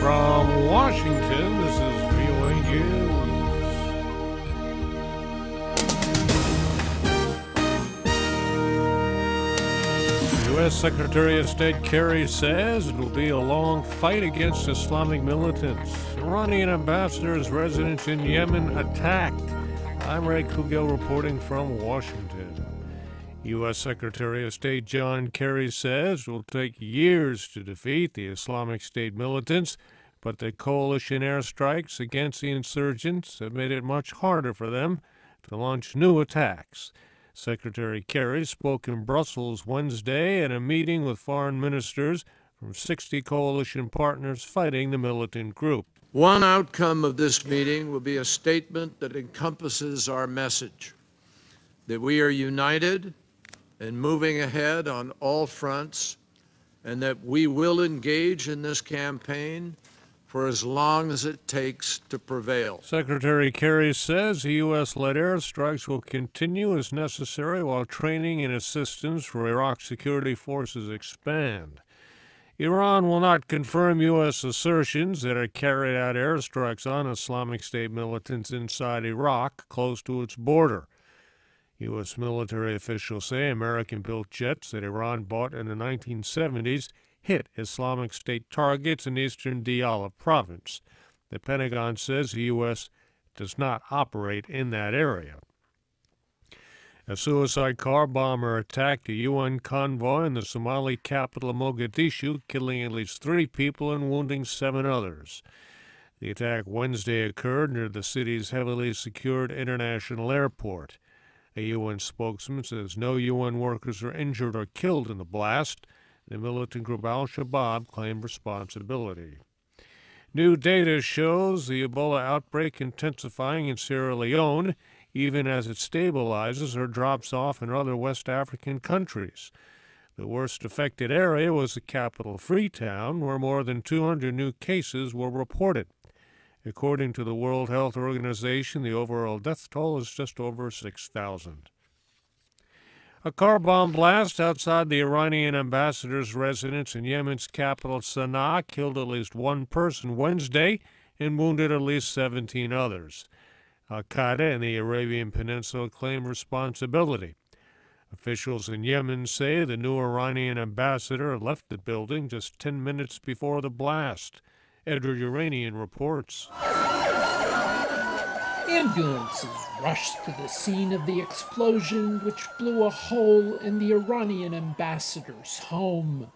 From Washington, this is VOA News. U.S. Secretary of State Kerry says it will be a long fight against Islamic militants. Iranian ambassador's residence in Yemen attacked. I'm Ray Kouguell reporting from Washington. U.S. Secretary of State John Kerry says it will take years to defeat the Islamic State militants, but the coalition airstrikes against the insurgents have made it much harder for them to launch new attacks. Secretary Kerry spoke in Brussels Wednesday at a meeting with foreign ministers from 60 coalition partners fighting the militant group. One outcome of this meeting will be a statement that encompasses our message, that we are united and moving ahead on all fronts, and that we will engage in this campaign for as long as it takes to prevail. Secretary Kerry says the U.S.-led airstrikes will continue as necessary while training and assistance for Iraq security forces expand. Iran will not confirm U.S. assertions that it carried out airstrikes on Islamic State militants inside Iraq, close to its border. U.S. military officials say American-built jets that Iran bought in the 1970s hit Islamic State targets in eastern Diyala province. The Pentagon says the U.S. does not operate in that area. A suicide car bomber attacked a UN convoy in the Somali capital of Mogadishu, killing at least 3 people and wounding 7 others. The attack Wednesday occurred near the city's heavily secured international airport. A UN spokesman says no UN workers were injured or killed in the blast. The militant group al-Shabab claimed responsibility. New data shows the Ebola outbreak intensifying in Sierra Leone, even as it stabilizes or drops off in other West African countries. The worst affected area was the capital, Freetown, where more than 200 new cases were reported. According to the World Health Organization, the overall death toll is just over 6,000. A car bomb blast outside the Iranian ambassador's residence in Yemen's capital, Sana'a, killed at least 1 person Wednesday and wounded at least 17 others. Al-Qaeda and the Arabian Peninsula claim responsibility. Officials in Yemen say the new Iranian ambassador left the building just 10 minutes before the blast. Edward Uranian reports. Ambulances rushed to the scene of the explosion, which blew a hole in the Iranian ambassador's home.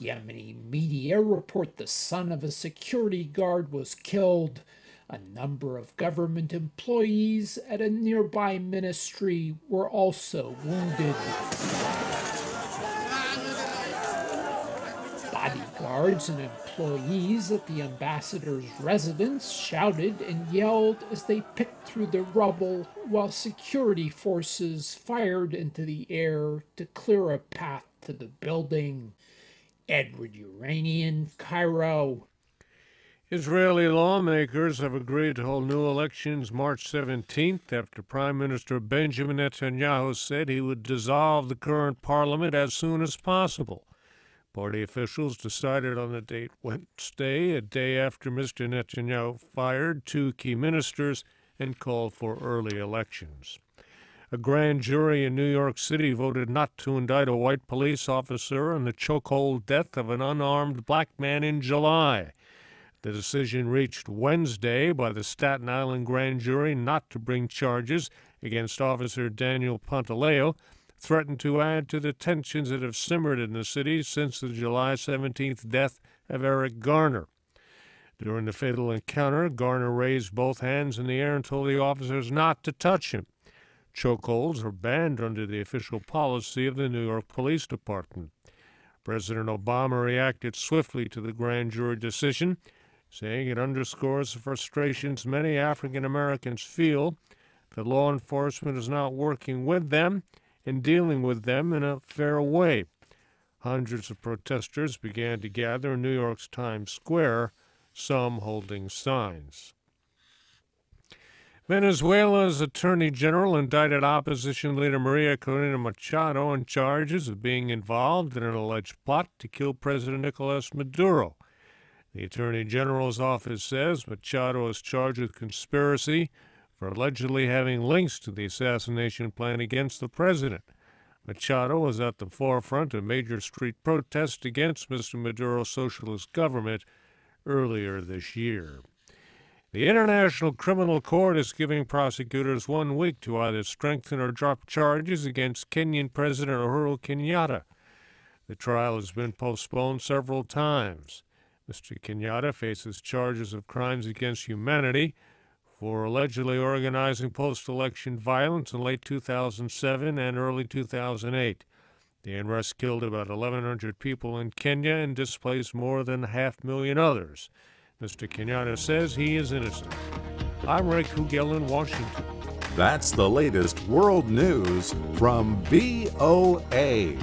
Yemeni media report the son of a security guard was killed. A number of government employees at a nearby ministry were also wounded. Bodyguards and employees at the ambassador's residence shouted and yelled as they picked through the rubble, while security forces fired into the air to clear a path to the building. Edward Uranian, Cairo. Israeli lawmakers have agreed to hold new elections March 17th after Prime Minister Benjamin Netanyahu said he would dissolve the current parliament as soon as possible. Party officials decided on the date Wednesday, a day after Mr. Netanyahu fired 2 key ministers and called for early elections. A grand jury in New York City voted not to indict a white police officer in the chokehold death of an unarmed black man in July. The decision reached Wednesday by the Staten Island grand jury not to bring charges against Officer Daniel Pantaleo threatened to add to the tensions that have simmered in the city since the July 17th death of Eric Garner. During the fatal encounter, Garner raised both hands in the air and told the officers not to touch him. Chokeholds are banned under the official policy of the New York Police Department. President Obama reacted swiftly to the grand jury decision, saying it underscores the frustrations many African Americans feel that law enforcement is not working with them and dealing with them in a fair way. Hundreds of protesters began to gather in New York's Times Square, some holding signs. Venezuela's Attorney General indicted opposition leader Maria Corina Machado on charges of being involved in an alleged plot to kill President Nicolas Maduro. The Attorney General's office says Machado is charged with conspiracy for allegedly having links to the assassination plan against the president. Machado was at the forefront of major street protests against Mr. Maduro's socialist government earlier this year. The International Criminal Court is giving prosecutors 1 week to either strengthen or drop charges against Kenyan President Uhuru Kenyatta. The trial has been postponed several times. Mr. Kenyatta faces charges of crimes against humanity for allegedly organizing post-election violence in late 2007 and early 2008. The unrest killed about 1,100 people in Kenya and displaced more than 500,000 others. Mr. Kenyatta says he is innocent. I'm Ray Kouguell in Washington. That's the latest world news from VOA.